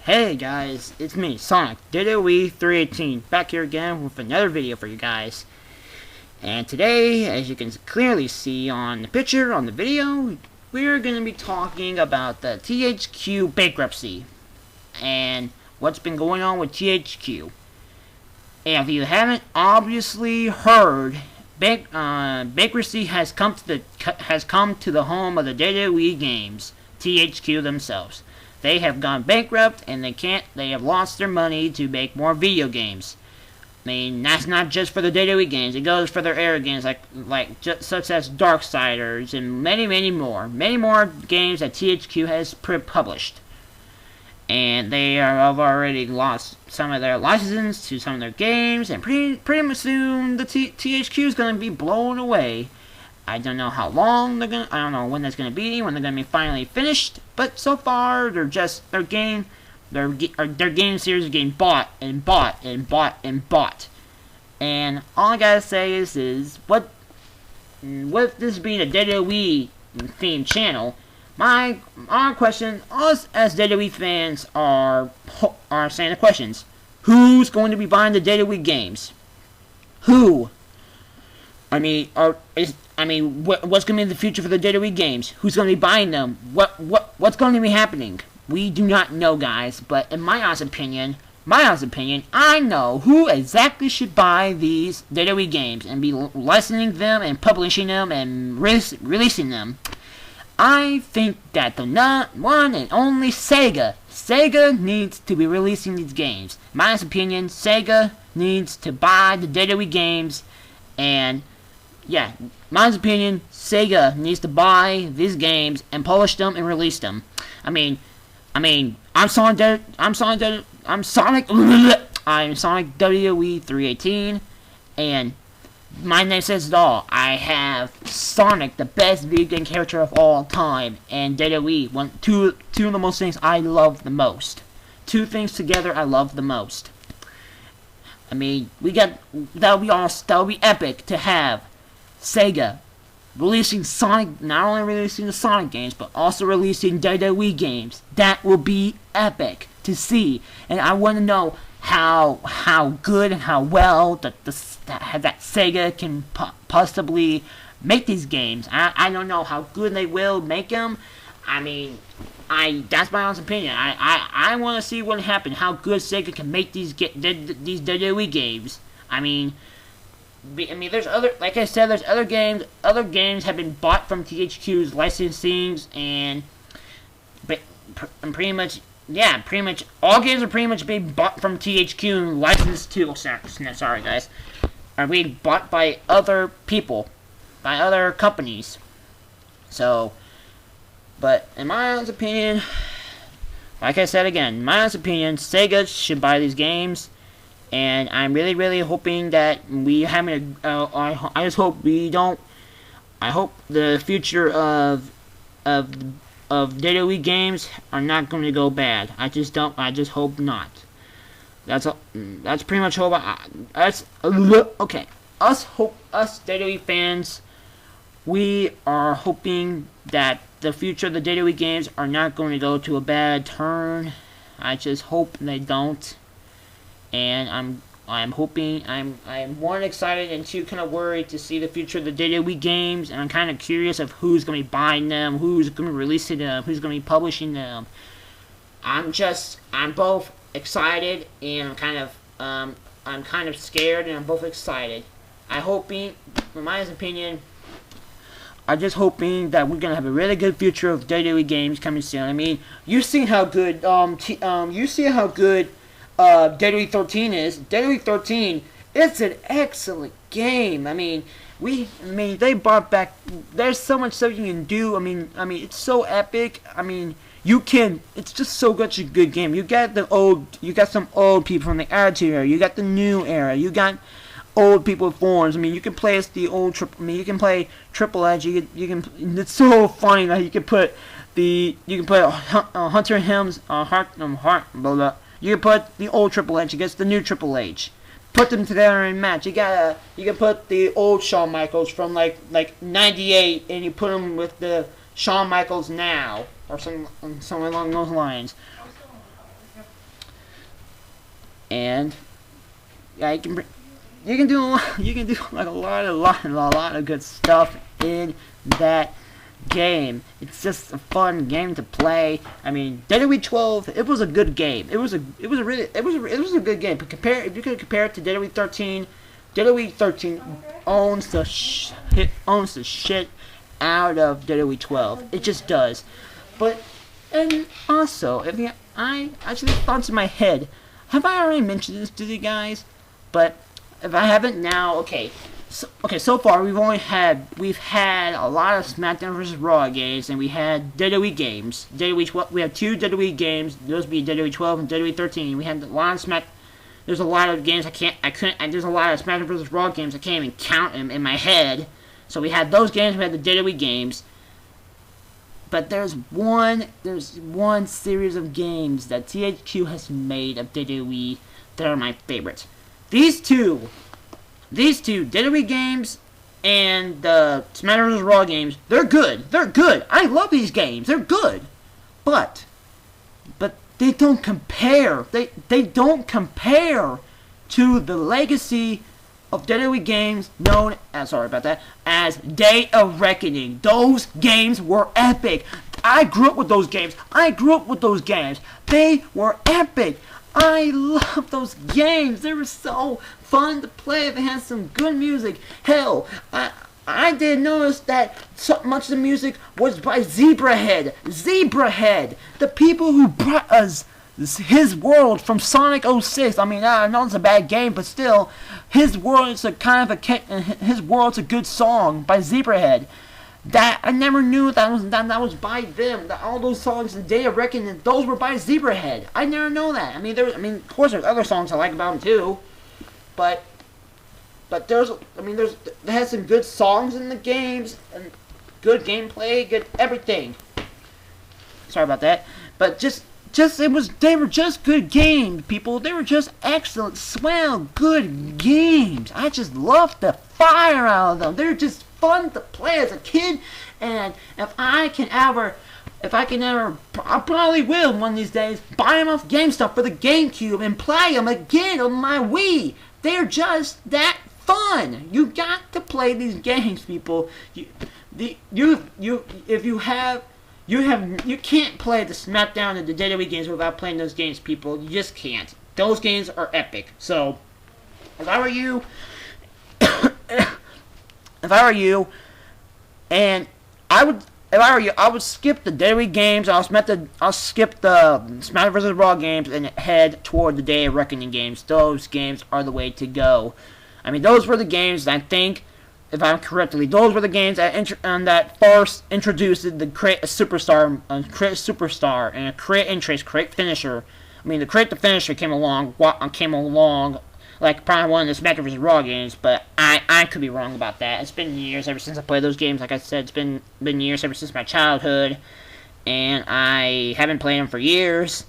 Hey guys, it's me, Sonic, THQ 318, back here again with another video for you guys. And today, as you can clearly see on the picture, on the video, we're going to be talking about the THQ bankruptcy and what's been going on with THQ. And if you haven't obviously heard, bankruptcy has come to the home of the WWE games, THQ themselves. They have gone bankrupt and they have lost their money to make more video games. I mean, that's not just for the WWE games, it goes for their era games such as Darksiders and many more games that THQ has published. And they have already lost some of their licenses to some of their games, and pretty much soon the THQ is going to be blown away. I don't know how long I don't know when that's gonna be, when they're gonna be finally finished. But so far, their game series is getting bought. And all I gotta say is what with this being a WWE themed channel, our question, us as WWE fans are saying the questions: who's going to be buying the WWE games? Who? What's going to be the future for the WWE games? Who's going to be buying them? What's going to be happening? We do not know, guys. But in my honest opinion, I know who exactly should buy these WWE games and be licensing them and publishing them and releasing them. I think that the one and only Sega needs to be releasing these games. In my honest opinion, Sega needs to buy the WWE games. And yeah, my opinion, Sega needs to buy these games and publish them and release them. I'm Sonic WWE 318, and my name says it all. I have Sonic, the best video game character of all time, and WWE, two of the most things I love the most. Two things together I love the most. That'll be epic to have Sega releasing Sonic, not only releasing the Sonic games, but also releasing WWE games. That will be epic to see, and I want to know how good and how well that Sega can possibly make these games. I don't know how good they will make them. That's my honest opinion. I want to see what happens. How good Sega can make these WWE games. There's other, like I said, there's other games. Other games have been bought from THQ's licensings, and pretty much all games are pretty much being bought from THQ and licensed to. Sorry guys, are being bought by other people, by other companies. So. But in my honest opinion, like I said again, in my honest opinion, Sega should buy these games, and I'm really hoping that we haven't. I just hope we don't. I hope the future of WWE games are not going to go bad. I just hope not. That's pretty much hope. Okay. Us WWE fans, we are hoping that the future of the WWE games are not going to go to a bad turn. I just hope they don't. And I'm hoping, I'm one, excited and two, kind of worried to see the future of the WWE games, and I'm kind of curious of who's going to be buying them, who's going to be releasing them, who's going to be publishing them. I'm both excited and I'm kind of scared, and I'm both excited. In my opinion, I'm just hoping that we're gonna have a really good future of WWE games coming soon. You've seen how good WWE 13 is. WWE 13, it's an excellent game. They brought back. There's so much stuff you can do. It's so epic. It's just so much a good game. You got some old people from the Attitude Era. You got the new era. You got old people forms. You can play as the old you can play Triple H. You can. It's so funny that you can put Hunter Helms blah blah. You can put the old Triple H against the new Triple H. Put them together in a match. You can put the old Shawn Michaels from like '98, and you put them with the Shawn Michaels now, or something along those lines. and yeah, you can do like a lot of good stuff in that game. It's just a fun game to play. I mean, WWE 12, it was a good game. It was a good game. But if you could compare it to WWE 13, WWE 13 owns the shit out of WWE 12. It just does. But and also, I actually thoughts in my head. Have I already mentioned this to you guys? But if I haven't now, okay. So far we've had a lot of SmackDown vs. Raw games, and we had WWE games. We had 2 WWE games. Those be WWE 12 and WWE 13. We had a lot of There's a lot of games there's a lot of SmackDown vs. Raw games I can't even count them in my head. So we had those games. We had the WWE games. But there's one series of games that THQ has made of WWE that are my favorites. These two WWE games and the SmackDown vs. Raw games, they're good. I love these games. They're good. But they don't compare. They don't compare to the legacy of WWE games known as, as Day of Reckoning. Those games were epic. I grew up with those games. They were epic. I love those games. They were so fun to play. They had some good music. Hell, I did notice that so much of the music was by Zebrahead. The people who brought us His World from Sonic 06. I mean, I know it's a bad game, but still, His World is His World's a good song by Zebrahead. That I never knew that was by them. That all those songs, The Day of Reckoning, those were by Zebrahead. I never know that. I mean, of course, there's other songs I like about them too, but they had some good songs in the games and good gameplay, good everything. Sorry about that, but they were just good games, people. They were just excellent, swell, good games. I just loved the fire out of them. They're just fun to play as a kid, and if I can ever, I probably will one of these days, buy them off GameStop for the GameCube and play them again on my Wii. They're just that fun. You got to play these games, people. You can't play the SmackDown and the WWE games without playing those games, people. You just can't. Those games are epic. So, if I were you, and I would skip the WWE games. I'll skip the SmackDown vs. Raw games and head toward the Day of Reckoning games. Those games are the way to go. I mean, those were the games that I think, if I'm correctly, those were the games that first introduced the create a superstar, and a create interest, create finisher. I mean, the create the finisher came along like probably one of the SmackDown vs. Raw games, but I could be wrong about that. It's been years ever since I played those games. Like I said, it's been years ever since my childhood, and I haven't played them for years,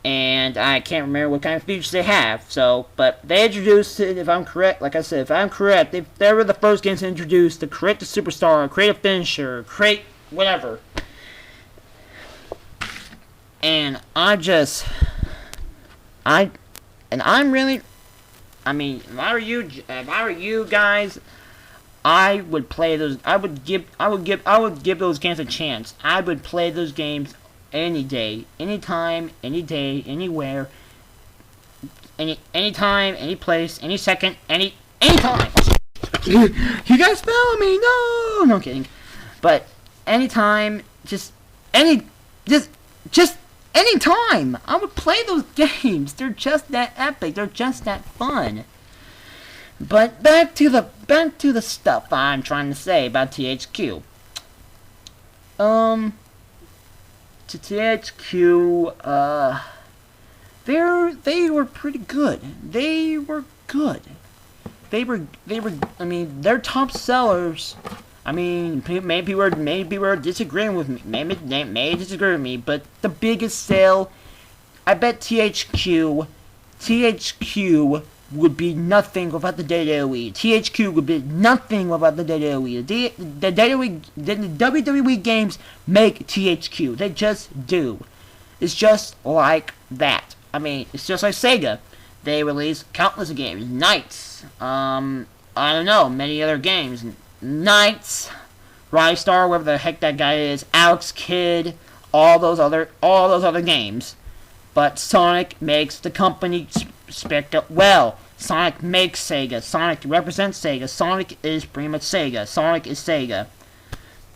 and I can't remember what kind of features they have. So, but they introduced it, if I'm correct, like I said, if I'm correct, they were the first games to introduce the create the superstar, create a finisher, create whatever. And if I were you guys, I would play those. I would give those games a chance. I would play those games any day, anytime, any day, anywhere, anytime, any place, any second, anytime. You guys follow me? No, no kidding. But anytime, just anytime, I would play those games. They're just that epic. They're just that fun. But back to the stuff I'm trying to say about THQ. To THQ, they were pretty good. They were good. I mean, their top sellers. I mean, maybe we're disagreeing with me. Maybe they may disagree with me, but the biggest sale, I bet THQ would be nothing without the WWE. THQ would be nothing without the WWE. The WWE games make THQ. They just do. It's just like that. I mean, it's just like Sega. they released countless games. Knights, I don't know, many other games. Knights, Rystar, whatever the heck that guy is, Alex Kidd, all those other games. But Sonic makes the company spec up well. Sonic makes Sega. Sonic represents Sega. Sonic is pretty much Sega. Sonic is Sega.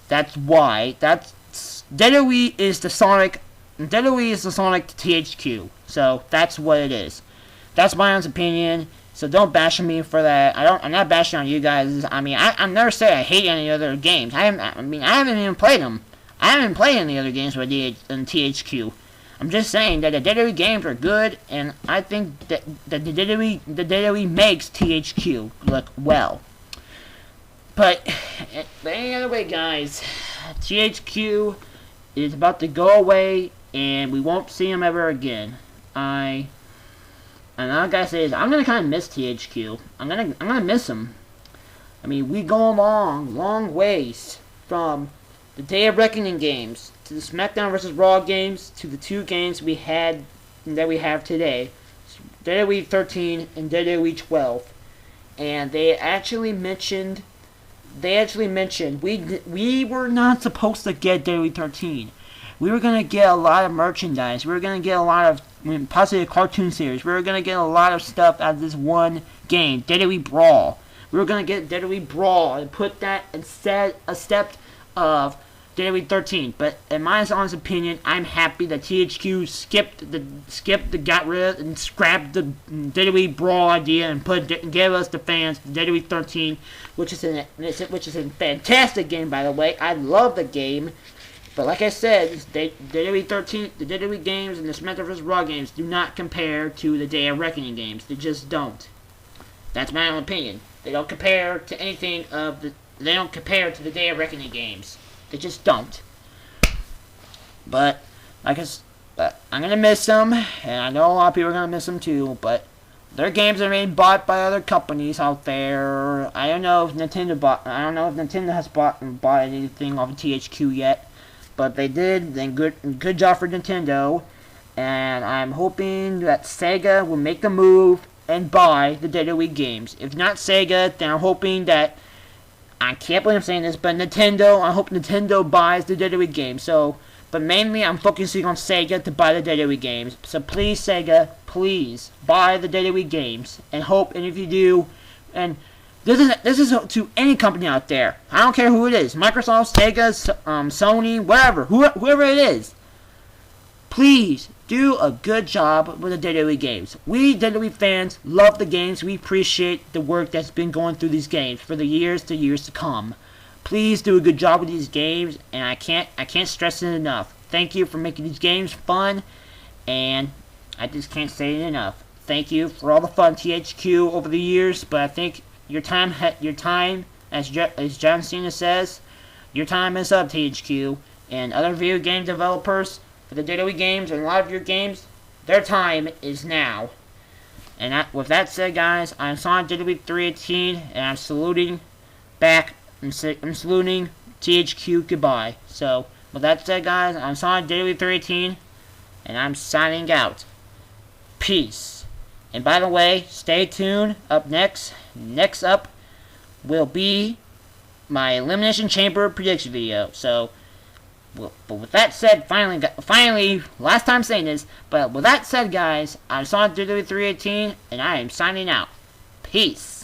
That's why. Dedowee is the Sonic. Dedowee is the Sonic to THQ. So that's what it is. That's my own opinion. So don't bash on me for that. I'm not bashing on you guys. I mean, I never say I hate any other games. I haven't even played them. I haven't played any other games with THQ. I'm just saying that the Dedowee games are good, and I think that the Dedowee makes THQ look well. But any other way, guys, THQ is about to go away, and we won't see them ever again. And all I gotta say is I'm gonna kind of miss THQ. I'm gonna miss them. I mean, we go long ways from the Day of Reckoning games to the SmackDown vs. Raw games to the two games that we have today, Dedowee 13 and Dedowee 12, and they actually mentioned we were not supposed to get Dedowee 13. We were gonna get a lot of merchandise. We were gonna get a lot of possibly a cartoon series. We were gonna get a lot of stuff out of this one game, Dedowee Brawl. We were gonna get Dedowee Brawl and put that instead a step of Dedowee 13, but in my honest opinion, I'm happy that THQ got rid of and scrapped the Dedowee Brawl idea and gave us the fans Dedowee 13, which is a fantastic game, by the way. I love the game, but like I said, Dedowee 13, the Dedowee games and the SmackDown vs. Raw games do not compare to the Day of Reckoning games. They just don't. That's my own opinion. They don't compare to anything They don't compare to the Day of Reckoning games. They just don't. But I'm gonna miss them, and I know a lot of people are gonna miss them too. But their games are being bought by other companies out there. I don't know if Nintendo has bought anything off of THQ yet, but they did. Then good job for Nintendo. And I'm hoping that Sega will make the move and buy the Dedowee games. If not Sega, then I'm hoping that. I can't believe I'm saying this, but I hope Nintendo buys the Dedowee games. But mainly I'm focusing on Sega to buy the Dedowee games. So please, Sega, please buy the Dedowee games. And if you do, and this is to any company out there. I don't care who it is, Microsoft, Sega, Sony, whoever it is. Please do a good job with the Dedowee games. We Dedowee fans love the games. We appreciate the work that's been going through these games for the years to come. Please do a good job with these games, and I can't stress it enough. Thank you for making these games fun, and I just can't say it enough. Thank you for all the fun THQ over the years, but I think your time, as John Cena says, your time is up, THQ, and other video game developers. For the Dedowee games and a lot of your games, their time is now. And with that said, guys, I'm Sonic Dedowee 318, and I'm saluting back. I'm saluting THQ goodbye. So, with that said, guys, I'm Sonic Dedowee 318, and I'm signing out. Peace. And by the way, stay tuned. Next up will be my Elimination Chamber prediction video. So. Well, but with that said, finally, last time saying this, but with that said, guys, I'm Sonic 318, and I am signing out. Peace.